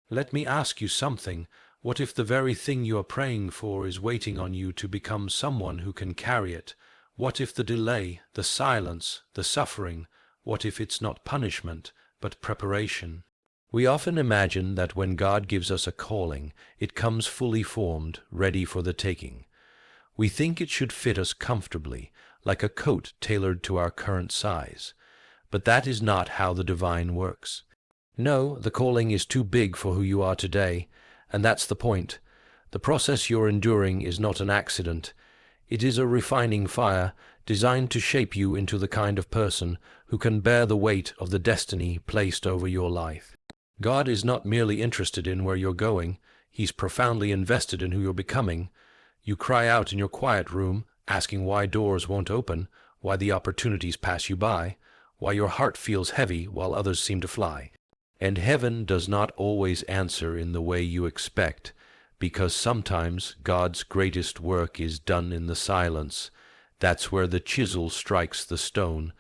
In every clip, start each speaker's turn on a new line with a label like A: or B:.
A: Let me ask you something. What if the very thing you are praying for is waiting on you to become someone who can carry it? What if the delay, the silence, the suffering, what if it's not punishment, but preparation? We often imagine that when God gives us a calling, it comes fully formed, ready for the taking. We think it should fit us comfortably, like a coat tailored to our current size. But that is not how the divine works. No, the calling is too big for who you are today, and that's the point. The process you're enduring is not an accident. It is a refining fire designed to shape you into the kind of person who can bear the weight of the destiny placed over your life. God is not merely interested in where you're going. He's profoundly invested in who you're becoming. You cry out in your quiet room, asking why doors won't open, why the opportunities pass you by, why your heart feels heavy while others seem to fly. And heaven does not always answer in the way you expect, because sometimes God's greatest work is done in the silence. That's where the chisel strikes the stone.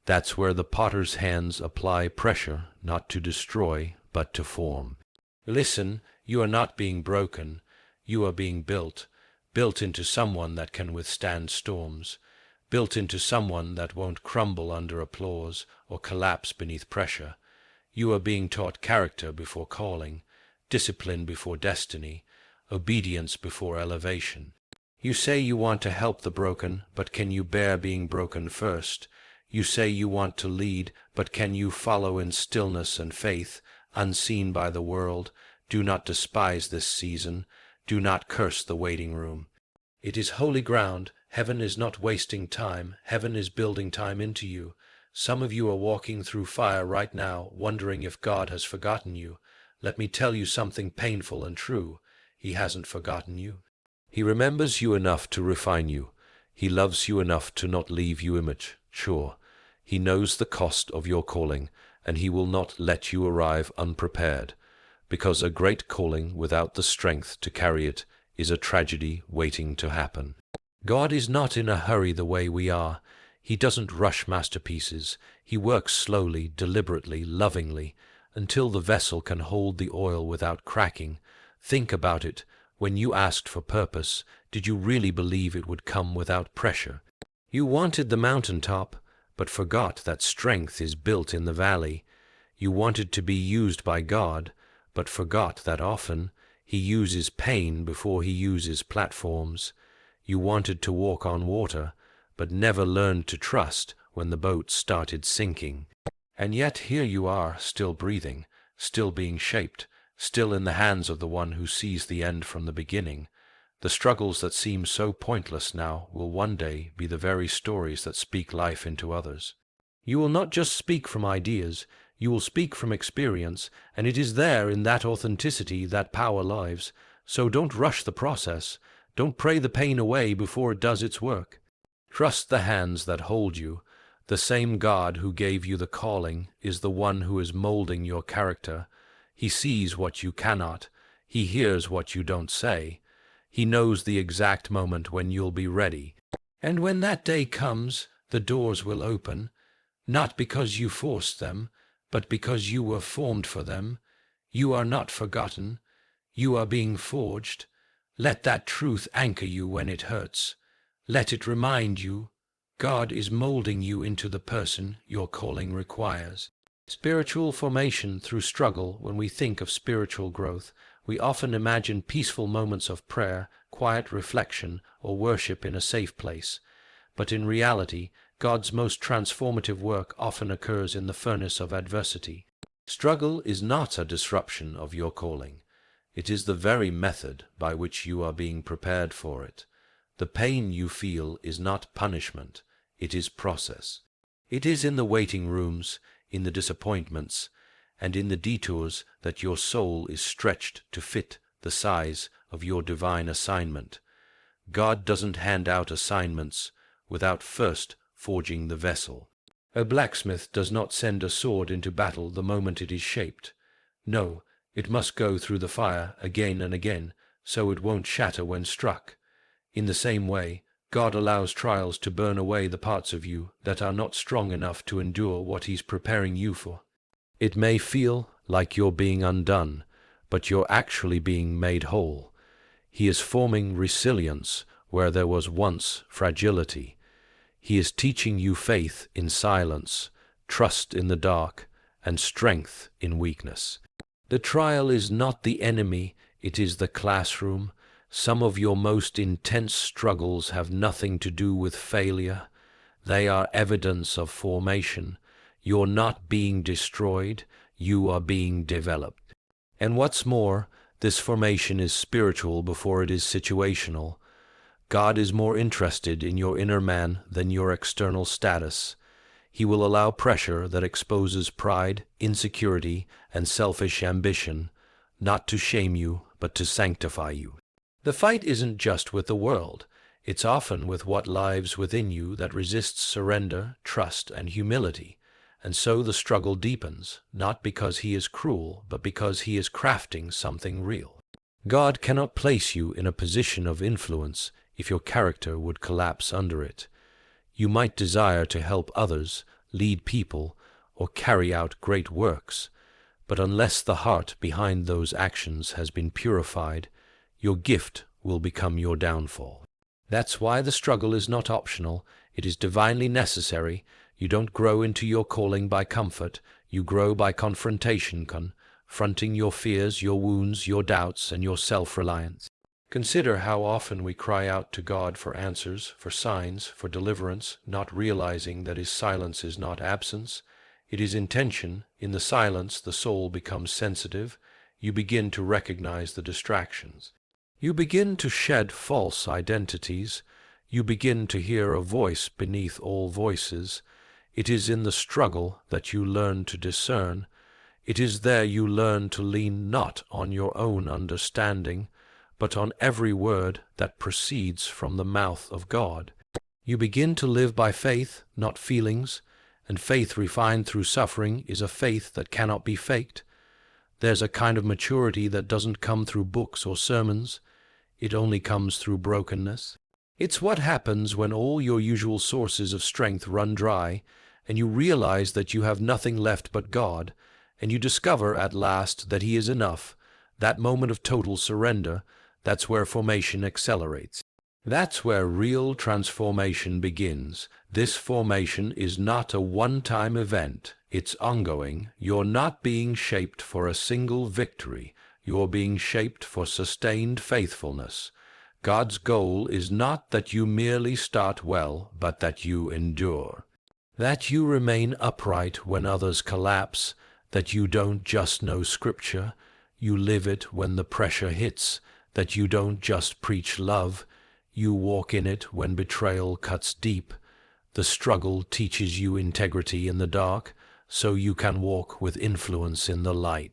A: That's where the potter's hands apply pressure, not to destroy, but to form. Listen, you are not being broken. You are being built into someone that can withstand storms, built into someone that won't crumble under applause or collapse beneath pressure. You are being taught character before calling, discipline before destiny, obedience before elevation. You say you want to help the broken, but can you bear being broken first? You say you want to lead, but can you follow in stillness and faith, unseen by the world? Do not despise this season. Do not curse the waiting room. It is holy ground. Heaven is not wasting time. Heaven is building time into you. Some of you are walking through fire right now, wondering if God has forgotten you. Let me tell you something painful and true. He hasn't forgotten you. He remembers you enough to refine you. He loves you enough to not leave you immature. He knows the cost of your calling, and he will not let you arrive unprepared, because a great calling without the strength to carry it is a tragedy waiting to happen. God is not in a hurry the way we are. He doesn't rush masterpieces. He works slowly, deliberately, lovingly, until the vessel can hold the oil without cracking. Think about it. When you asked for purpose, did you really believe it would come without pressure? You wanted the mountaintop, but forgot that strength is built in the valley. You wanted to be used by God, but forgot that often He uses pain before He uses platforms. You wanted to walk on water, but never learned to trust when the boat started sinking. And yet here you are, still breathing, still being shaped, still in the hands of the one who sees the end from the beginning. The struggles that seem so pointless now will one day be the very stories that speak life into others. You will not just speak from ideas, you will speak from experience, and it is there in that authenticity that power lies. So don't rush the process. Don't pray the pain away before it does its work. Trust the hands that hold you. The same God who gave you the calling is the one who is molding your character. He sees what you cannot. He hears what you don't say. He knows the exact moment when you'll be ready. And when that day comes, the doors will open, not because you forced them, but because you were formed for them. You are not forgotten. You are being forged. Let that truth anchor you when it hurts. Let it remind you, God is molding you into the person your calling requires. Spiritual formation through struggle. When we think of spiritual growth, we often imagine peaceful moments of prayer, quiet reflection, or worship in a safe place. But in reality, God's most transformative work often occurs in the furnace of adversity. Struggle is not a disruption of your calling. It is the very method by which you are being prepared for it. The pain you feel is not punishment, it is process. It is in the waiting rooms, in the disappointments, and in the detours that your soul is stretched to fit the size of your divine assignment. God doesn't hand out assignments without first forging the vessel. A blacksmith does not send a sword into battle the moment it is shaped. No, it must go through the fire again and again, so it won't shatter when struck. In the same way, God allows trials to burn away the parts of you that are not strong enough to endure what He's preparing you for. It may feel like you're being undone, but you're actually being made whole. He is forming resilience where there was once fragility. He is teaching you faith in silence, trust in the dark, and strength in weakness. The trial is not the enemy, it is the classroom. Some of your most intense struggles have nothing to do with failure. They are evidence of formation. You're not being destroyed, you are being developed. And what's more, this formation is spiritual before it is situational. God is more interested in your inner man than your external status. He will allow pressure that exposes pride, insecurity, and selfish ambition, not to shame you, but to sanctify you. The fight isn't just with the world. It's often with what lives within you that resists surrender, trust, and humility. And so the struggle deepens, not because he is cruel, but because he is crafting something real. God cannot place you in a position of influence if your character would collapse under it. You might desire to help others, lead people, or carry out great works, but unless the heart behind those actions has been purified, your gift will become your downfall. That's why the struggle is not optional, it is divinely necessary. You don't grow into your calling by comfort, you grow by confrontation, confronting your fears, your wounds, your doubts, and your self-reliance. Consider how often we cry out to God for answers, for signs, for deliverance, not realizing that his silence is not absence. It is intention. In the silence, the soul becomes sensitive. You begin to recognize the distractions. You begin to shed false identities. You begin to hear a voice beneath all voices. It is in the struggle that you learn to discern. It is there you learn to lean not on your own understanding, but on every word that proceeds from the mouth of God. You begin to live by faith, not feelings, and faith refined through suffering is a faith that cannot be faked. There's a kind of maturity that doesn't come through books or sermons. It only comes through brokenness. It's what happens when all your usual sources of strength run dry, and you realize that you have nothing left but God, and you discover at last that he is enough. That moment of total surrender, that's where formation accelerates. That's where real transformation begins. This formation is not a one-time event. It's ongoing. You're not being shaped for a single victory. You're being shaped for sustained faithfulness. God's goal is not that you merely start well, but that you endure. That you remain upright when others collapse. That you don't just know Scripture. You live it when the pressure hits. That you don't just preach love, you walk in it when betrayal cuts deep. The struggle teaches you integrity in the dark, so you can walk with influence in the light.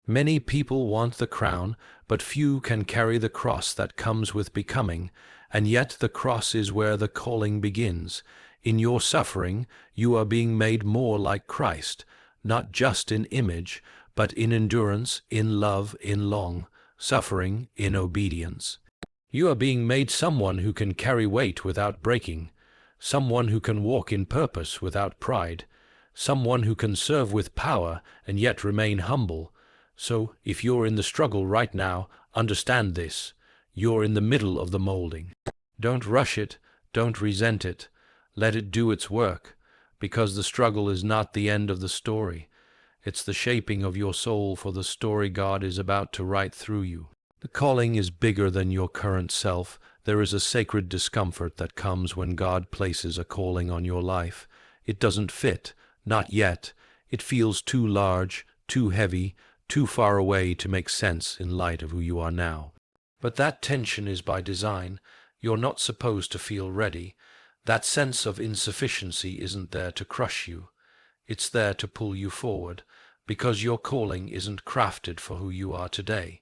A: Many people want the crown, but few can carry the cross that comes with becoming, and yet the cross is where the calling begins. In your suffering, you are being made more like Christ, not just in image, but in endurance, in love, in long suffering, in obedience. You are being made someone who can carry weight without breaking, someone who can walk in purpose without pride, someone who can serve with power and yet remain humble. So, if you're in the struggle right now, understand this. You're in the middle of the molding. Don't rush it, don't resent it. Let it do its work, because the struggle is not the end of the story. It's the shaping of your soul for the story God is about to write through you. The calling is bigger than your current self. There is a sacred discomfort that comes when God places a calling on your life. It doesn't fit, not yet. It feels too large, too heavy, too far away to make sense in light of who you are now. But that tension is by design. You're not supposed to feel ready. That sense of insufficiency isn't there to crush you. It's there to pull you forward, because your calling isn't crafted for who you are today.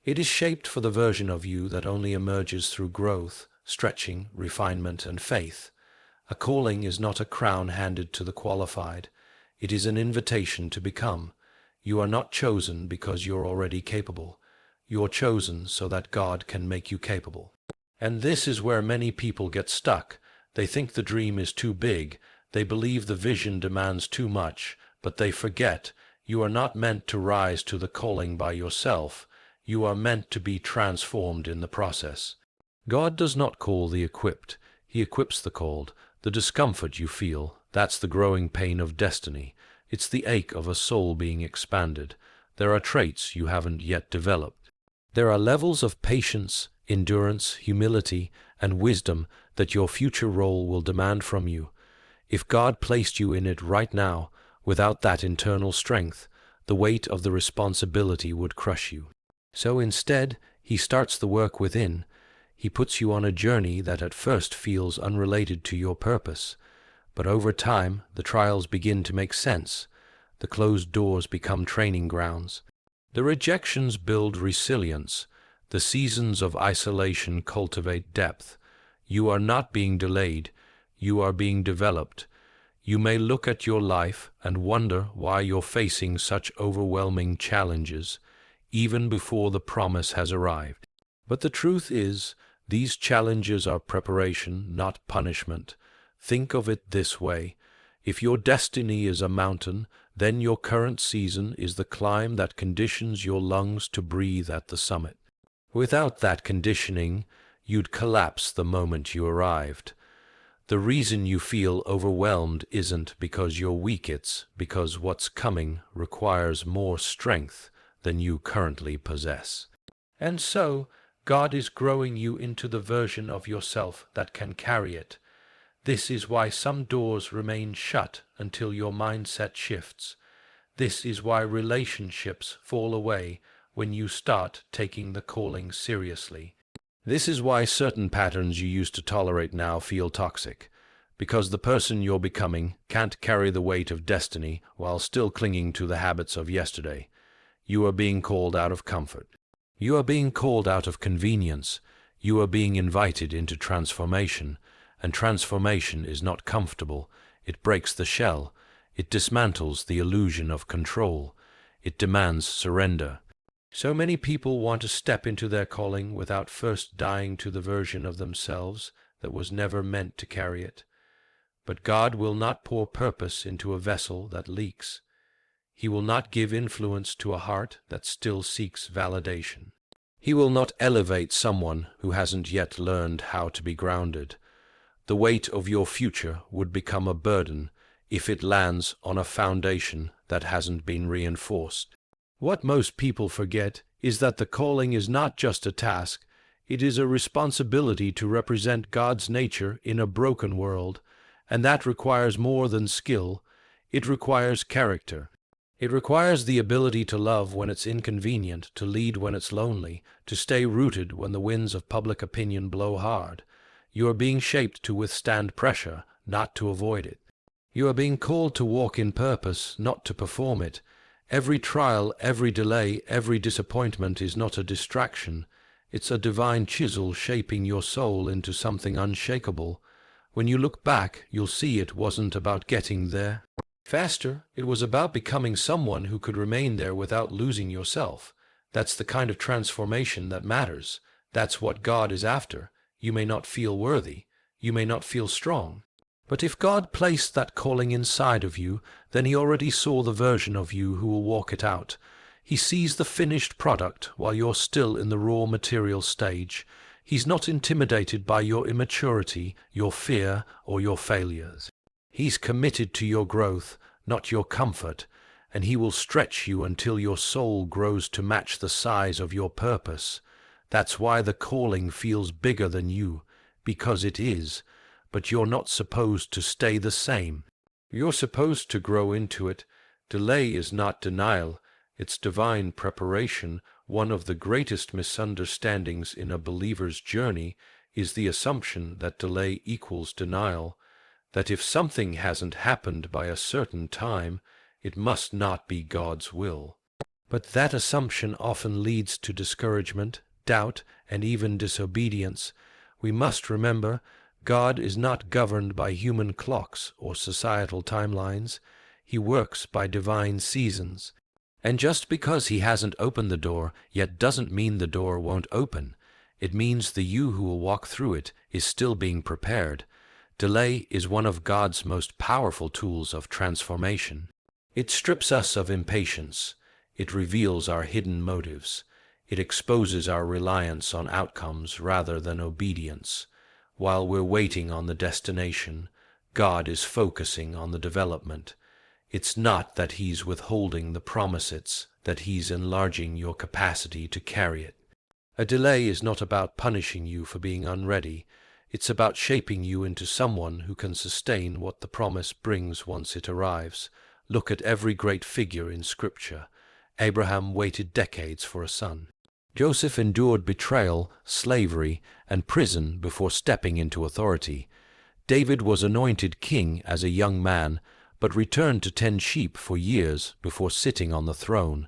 A: It is shaped for the version of you that only emerges through growth, stretching, refinement, and faith. A calling is not a crown handed to the qualified. It is an invitation to become. You are not chosen because you're already capable. You're chosen so that God can make you capable. And this is where many people get stuck. They think the dream is too big. They believe the vision demands too much, but they forget You are not meant to rise to the calling by yourself. You are meant to be transformed in the process. God does not call the equipped. He equips the called. The discomfort you feel, that's the growing pain of destiny. It's the ache of a soul being expanded. There are traits you haven't yet developed. There are levels of patience, endurance, humility, and wisdom that your future role will demand from you. If God placed you in it right now, without that internal strength, the weight of the responsibility would crush you. So instead, He starts the work within. He puts you on a journey that at first feels unrelated to your purpose. But over time, the trials begin to make sense. The closed doors become training grounds. The rejections build resilience. The seasons of isolation cultivate depth. You are not being delayed. You are being developed. You may look at your life and wonder why you're facing such overwhelming challenges, even before the promise has arrived. But the truth is, these challenges are preparation, not punishment. Think of it this way. If your destiny is a mountain, then your current season is the climb that conditions your lungs to breathe at the summit. Without that conditioning, you'd collapse the moment you arrived. The reason you feel overwhelmed isn't because you're weak, it's because what's coming requires more strength than you currently possess. And so, God is growing you into the version of yourself that can carry it. This is why some doors remain shut until your mindset shifts. This is why relationships fall away when you start taking the calling seriously. This is why certain patterns you used to tolerate now feel toxic, because the person you're becoming can't carry the weight of destiny while still clinging to the habits of yesterday. You are being called out of comfort. You are being called out of convenience. You are being invited into transformation, and transformation is not comfortable. It breaks the shell. It dismantles the illusion of control. It demands surrender. So many people want to step into their calling without first dying to the version of themselves that was never meant to carry it. But God will not pour purpose into a vessel that leaks. He will not give influence to a heart that still seeks validation. He will not elevate someone who hasn't yet learned how to be grounded. The weight of your future would become a burden if it lands on a foundation that hasn't been reinforced. What most people forget is that the calling is not just a task, it is a responsibility to represent God's nature in a broken world, and that requires more than skill. It requires character. It requires the ability to love when it's inconvenient, to lead when it's lonely, to stay rooted when the winds of public opinion blow hard. You are being shaped to withstand pressure, not to avoid it. You are being called to walk in purpose, not to perform it. Every trial, every delay, every disappointment is not a distraction. It's a divine chisel shaping your soul into something unshakable. When you look back, you'll see it wasn't about getting there faster. It was about becoming someone who could remain there without losing yourself. That's the kind of transformation that matters. That's what God is after. You may not feel worthy. You may not feel strong. But if God placed that calling inside of you, then He already saw the version of you who will walk it out. He sees the finished product while you're still in the raw material stage. He's not intimidated by your immaturity, your fear, or your failures. He's committed to your growth, not your comfort, and He will stretch you until your soul grows to match the size of your purpose. That's why the calling feels bigger than you, because it is. But you're not supposed to stay the same. You're supposed to grow into it. Delay is not denial, it's divine preparation. One of the greatest misunderstandings in a believer's journey is the assumption that delay equals denial, that if something hasn't happened by a certain time, it must not be God's will. But that assumption often leads to discouragement, doubt, and even disobedience. We must remember, God is not governed by human clocks or societal timelines. He works by divine seasons. And just because He hasn't opened the door yet doesn't mean the door won't open. It means the you who will walk through it is still being prepared. Delay is one of God's most powerful tools of transformation. It strips us of impatience. It reveals our hidden motives. It exposes our reliance on outcomes rather than obedience. While we're waiting on the destination, God is focusing on the development. It's not that He's withholding the promise, it's that He's enlarging your capacity to carry it. A delay is not about punishing you for being unready. It's about shaping you into someone who can sustain what the promise brings once it arrives. Look at every great figure in Scripture. Abraham waited decades for a son. Joseph endured betrayal, slavery, and prison before stepping into authority. David was anointed king as a young man, but returned to tend sheep for years before sitting on the throne.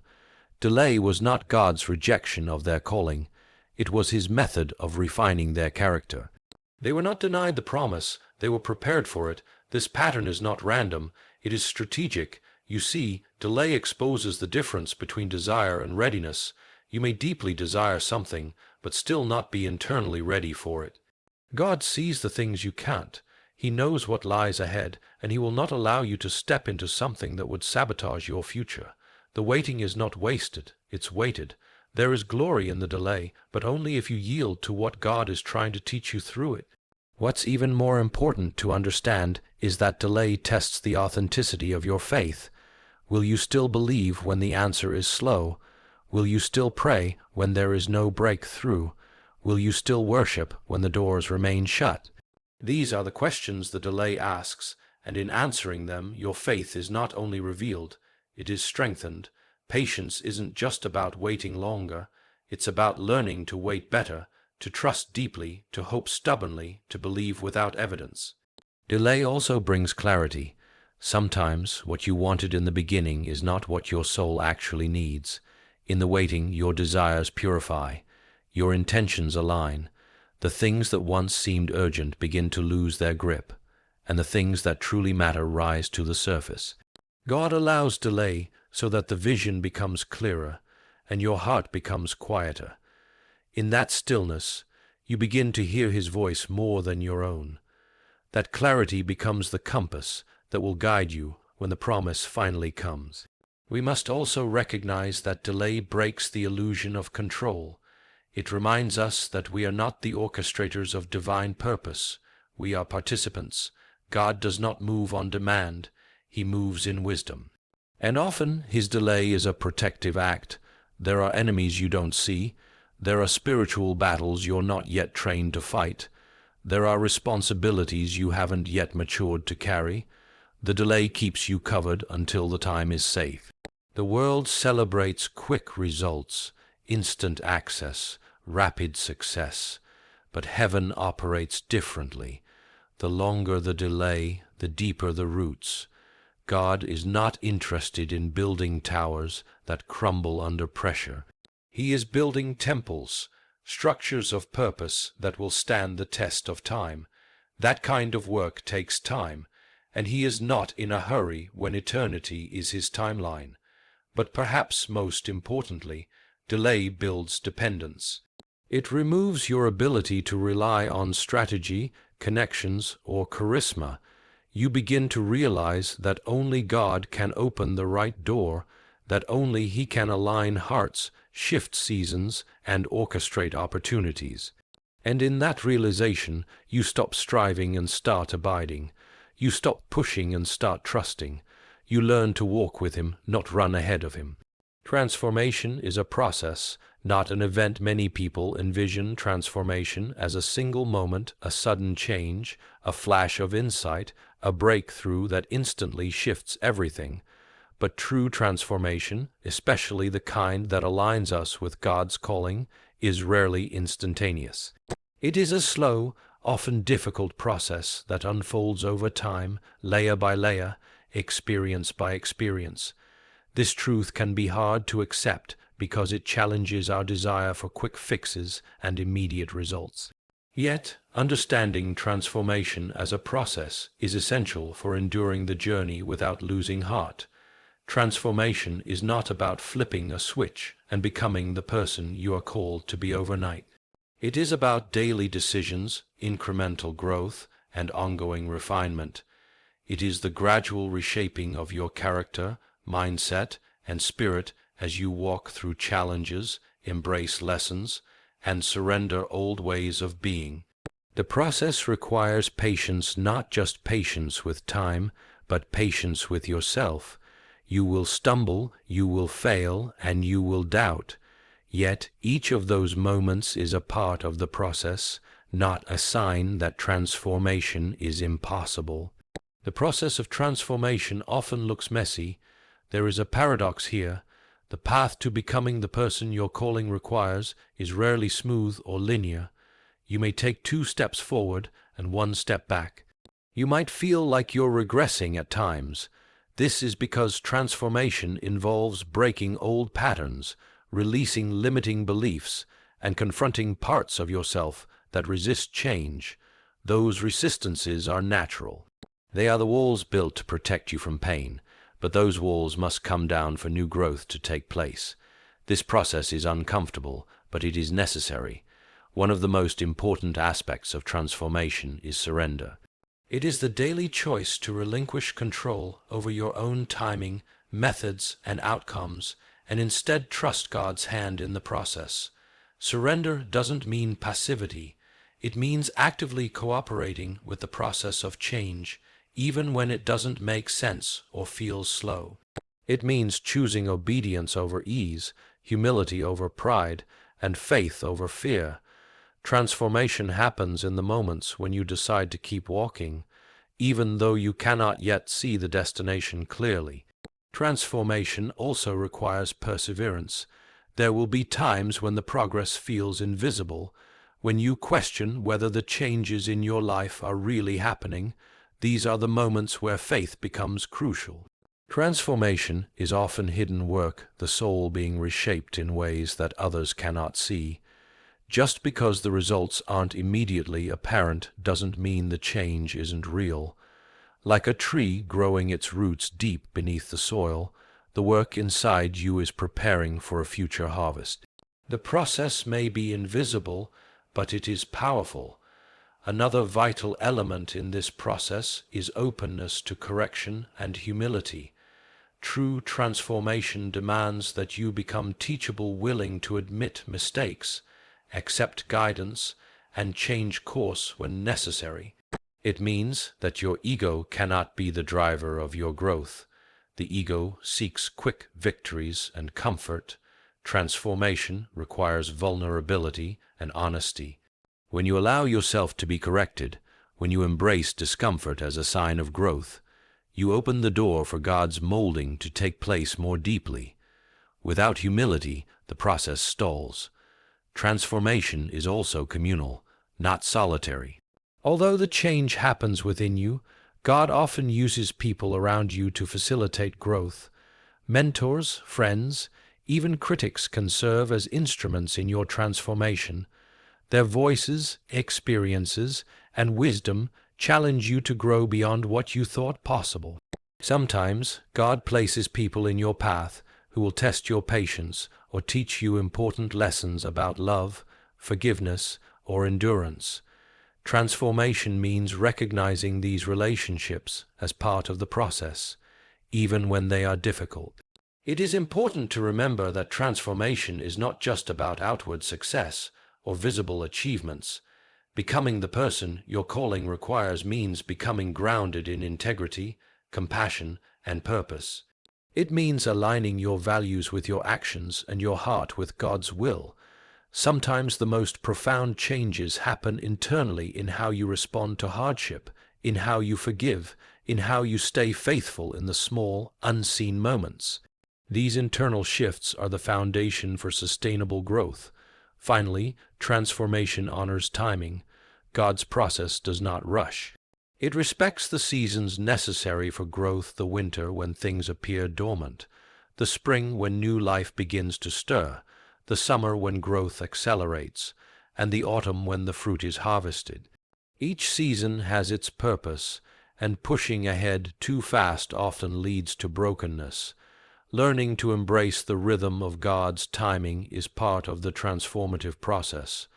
A: Delay was not God's rejection of their calling. It was His method of refining their character. They were not denied the promise. They were prepared for it. This pattern is not random. It is strategic. You see, delay exposes the difference between desire and readiness. You may deeply desire something, but still not be internally ready for it. God sees the things you can't. He knows what lies ahead, and He will not allow you to step into something that would sabotage your future. The waiting is not wasted, it's weighted. There is glory in the delay, but only if you yield to what God is trying to teach you through it. What's even more important to understand is that delay tests the authenticity of your faith. Will you still believe when the answer is slow? Will you still pray when there is no breakthrough? Will you still worship when the doors remain shut? These are the questions the delay asks, and in answering them, your faith is not only revealed, it is strengthened. Patience isn't just about waiting longer, it's about learning to wait better, to trust deeply, to hope stubbornly, to believe without evidence. Delay also brings clarity. Sometimes what you wanted in the beginning is not what your soul actually needs. In the waiting, your desires purify, your intentions align. The things that once seemed urgent begin to lose their grip, and the things that truly matter rise to the surface. God allows delay so that the vision becomes clearer, and your heart becomes quieter. In that stillness, you begin to hear His voice more than your own. That clarity becomes the compass that will guide you when the promise finally comes. We must also recognize that delay breaks the illusion of control. It reminds us that we are not the orchestrators of divine purpose. We are participants. God does not move on demand. He moves in wisdom. And often His delay is a protective act. There are enemies you don't see. There are spiritual battles you're not yet trained to fight. There are responsibilities you haven't yet matured to carry. The delay keeps you covered until the time is safe. The world celebrates quick results, instant access, rapid success. But heaven operates differently. The longer the delay, the deeper the roots. God is not interested in building towers that crumble under pressure. He is building temples, structures of purpose that will stand the test of time. That kind of work takes time, and He is not in a hurry when eternity is His timeline. But perhaps most importantly, delay builds dependence. It removes your ability to rely on strategy, connections, or charisma. You begin to realize that only God can open the right door, that only He can align hearts, shift seasons, and orchestrate opportunities. And in that realization, you stop striving and start abiding. You stop pushing and start trusting. You learn to walk with Him, not run ahead of Him. Transformation is a process, not an event. Many people envision transformation as a single moment, a sudden change, a flash of insight, a breakthrough that instantly shifts everything. But true transformation, especially the kind that aligns us with God's calling, is rarely instantaneous. It is a slow, often difficult process that unfolds over time, layer by layer, experience by experience. This truth can be hard to accept because it challenges our desire for quick fixes and immediate results. Yet, understanding transformation as a process is essential for enduring the journey without losing heart. Transformation is not about flipping a switch and becoming the person you are called to be overnight. It is about daily decisions, incremental growth, and ongoing refinement. It is the gradual reshaping of your character, mindset, and spirit as you walk through challenges, embrace lessons, and surrender old ways of being. The process requires patience, not just patience with time, but patience with yourself. You will stumble, you will fail, and you will doubt. Yet each of those moments is a part of the process, not a sign that transformation is impossible. The process of transformation often looks messy. There is a paradox here. The path to becoming the person your calling requires is rarely smooth or linear. You may take 2 steps forward and 1 step back. You might feel like you're regressing at times. This is because transformation involves breaking old patterns, releasing limiting beliefs, and confronting parts of yourself that resist change. Those resistances are natural. They are the walls built to protect you from pain, but those walls must come down for new growth to take place. This process is uncomfortable, but it is necessary. One of the most important aspects of transformation is surrender. It is the daily choice to relinquish control over your own timing, methods, and outcomes, and instead trust God's hand in the process. Surrender doesn't mean passivity. It means actively cooperating with the process of change, even when it doesn't make sense or feels slow. It means choosing obedience over ease, humility over pride, and faith over fear. Transformation happens in the moments when you decide to keep walking, even though you cannot yet see the destination clearly. Transformation also requires perseverance. There will be times when the progress feels invisible, when you question whether the changes in your life are really happening. These are the moments where faith becomes crucial. Transformation is often hidden work, the soul being reshaped in ways that others cannot see. Just because the results aren't immediately apparent doesn't mean the change isn't real. Like a tree growing its roots deep beneath the soil, the work inside you is preparing for a future harvest. The process may be invisible, but it is powerful. Another vital element in this process is openness to correction and humility. True transformation demands that you become teachable, willing to admit mistakes, accept guidance, and change course when necessary. It means that your ego cannot be the driver of your growth. The ego seeks quick victories and comfort. Transformation requires vulnerability and honesty. When you allow yourself to be corrected, when you embrace discomfort as a sign of growth, you open the door for God's molding to take place more deeply. Without humility, the process stalls. Transformation is also communal, not solitary. Although the change happens within you, God often uses people around you to facilitate growth. Mentors, friends, even critics can serve as instruments in your transformation. Their voices, experiences, and wisdom challenge you to grow beyond what you thought possible. Sometimes God places people in your path who will test your patience or teach you important lessons about love, forgiveness, or endurance. Transformation means recognizing these relationships as part of the process, even when they are difficult. It is important to remember that transformation is not just about outward success or visible achievements. Becoming the person your calling requires means becoming grounded in integrity, compassion, and purpose. It means aligning your values with your actions and your heart with God's will. Sometimes the most profound changes happen internally in how you respond to hardship, in how you forgive, in how you stay faithful in the small, unseen moments. These internal shifts are the foundation for sustainable growth. Finally, transformation honors timing. God's process does not rush. It respects the seasons necessary for growth, the winter when things appear dormant, the spring when new life begins to stir, the summer when growth accelerates, and the autumn when the fruit is harvested. Each season has its purpose, and pushing ahead too fast often leads to brokenness. Learning to embrace the rhythm of God's timing is part of the transformative process.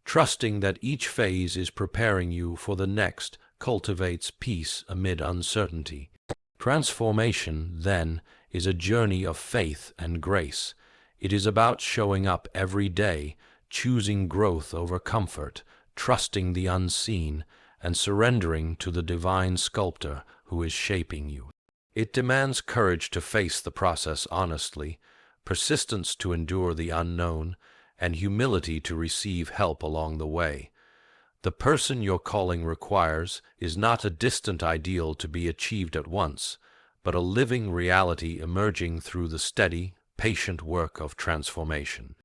A: Trusting that each phase is preparing you for the next cultivates peace amid uncertainty. Transformation, then, is a journey of faith and grace. It is about showing up every day, choosing growth over comfort, trusting the unseen, and surrendering to the divine sculptor who is shaping you. It demands courage to face the process honestly, persistence to endure the unknown, and humility to receive help along the way. The person your calling requires is not a distant ideal to be achieved at once, but a living reality emerging through the steady, patient work of transformation.